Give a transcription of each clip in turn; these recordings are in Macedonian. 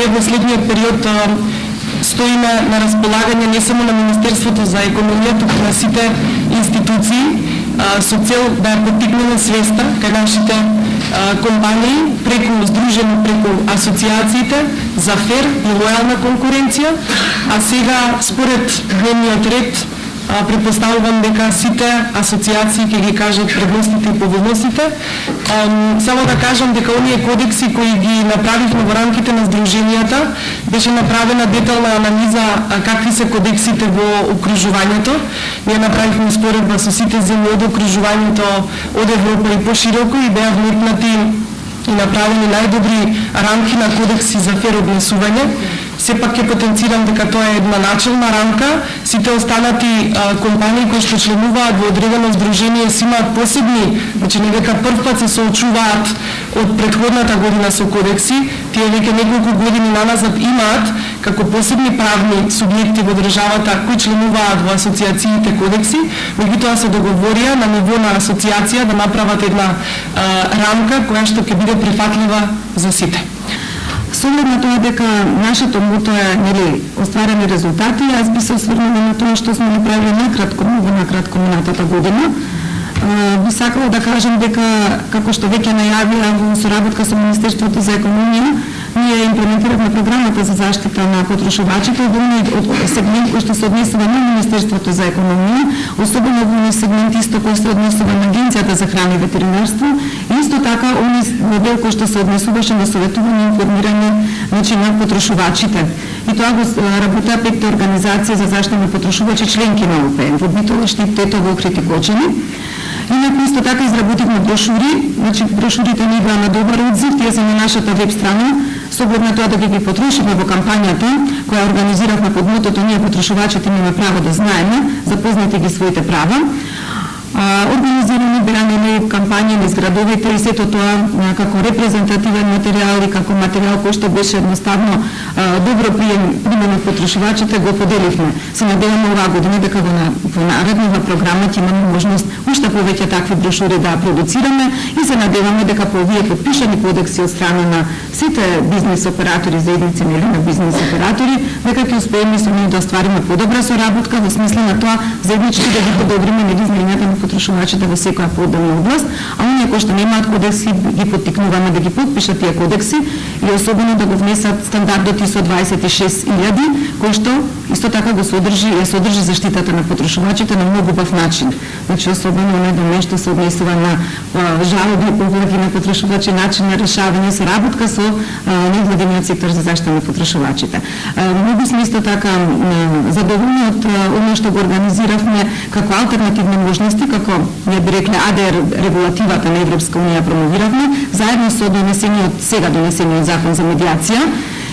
ние во следниот период стоиме на располагање не само на Министерството за економија, туку на сите институции со цел да поттикнеме свеста кај нашите компании преку здружени преку асоциациите за фер и лојална конкуренција, а сега според дневниот ред предпоставувам дека сите асоциации ќе ги кажат предностите и повинностите. Само да кажам дека оние кодекси кои ги направивме во рамките на здруженијата, беше направена детална анализа какви се кодексите во окружувањето. Ние направивме споредба со сите земји од окружувањето од Европа и пошироко и беа вметнати и направени најдобри рамки на кодекси за фер однесување. Сепак ќе потенцирам дека тоа е една начелна рамка. Сите останати компании кои што членуваат во одредено здружение си имаат посебни, значи не дека прв пат се соочуваат од претходната година со кодекси, тие веќе неколку години наназад имаат како посебни правни субјекти во државата кои членуваат во асоциациите кодекси, меѓутоа се договорија на ниво на асоциација да направат една рамка која што ќе биде прифатлива за сите. С оглед на тоа дека нашето мото е остварени резултати, јас би се осврнала на тоа што сме направили многу накратко минатата година. Би сакала да кажем дека, како што веќе најавија во соработка со Министерството за економија, ние имплементиравме програмата за заштита на потрошувачите од сегмент кој што се однесува на Министерството за економија, особено во сегмент исто кој се однесува на Агенцијата за храна и ветеринарство, и исто така оној дел кој што се однесуваше на советување и информирање на потрошувачите. И тоа го работеа 5 организации за заштита на потрошувачи членки на ОПН, во Битола, Штип, Тетово, Охрид и Кочани. Инаку исто така изработивме брошури, значи брошурите ни беа на добар одзив, тие се на нашата веб страна, со оглед на тоа да ги потрошиме во кампањата која организиравме под мотото ние потрошувачите имаме право да знаеме, запознати ги своите права. Организирани беа кампањи низ градовите и сето тоа како репрезентативен материјал и како материјал кој што беше едноставно добро примено од потрошувачите го поделивме. Се надеваме оваа година дека во нареднава програма ќе имаме можност уште повеќе такви брошури да продуцираме и се надеваме дека по овие подпишани кодекси од страна на сите бизнис оператори, заедници или на бизнис оператори, дека ќе успееме со нив да оствариме подобра соработка во смисла на тоа заеднички да ги подобриме знањата на потрошувачите во секоја поделна област, а оние кои што немаат кодекси ги поттикнуваме да ги подпишат тие кодекси и особено да го внесат стандардот ISO 26000, кој што исто така го содржи заштитата на потрошувачите на многу убав начин. Значи особено оној домен што се однесува на жалби и повреди на потрошувачи, начин на решавање, соработка со невладиниот сектор за заштита на потрошувачите. Многу сме исто така задоволни од оно што го организиравме како алтернативни можности, како ја би рекле АДР регулативата на Европска унија промовиравме, заедно со сега донесениот закон за медиација,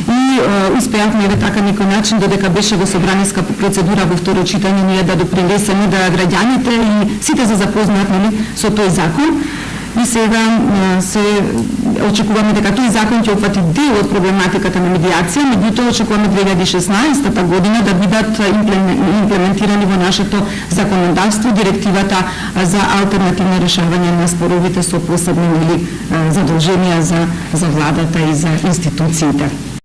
и успеавме така некој начин, додека беше во собраниска процедура во второ читање, ние да допринесеме да граѓаните и сите се запознаат со тој закон. И сега се очекуваме дека тој закон ќе опфати дел од проблематиката на медиација, меѓутоа очекуваме 2016 година да бидат имплементирани во нашето законодавство директивата за алтернативно решавање на споровите со посебни задолженија за владата и за институциите.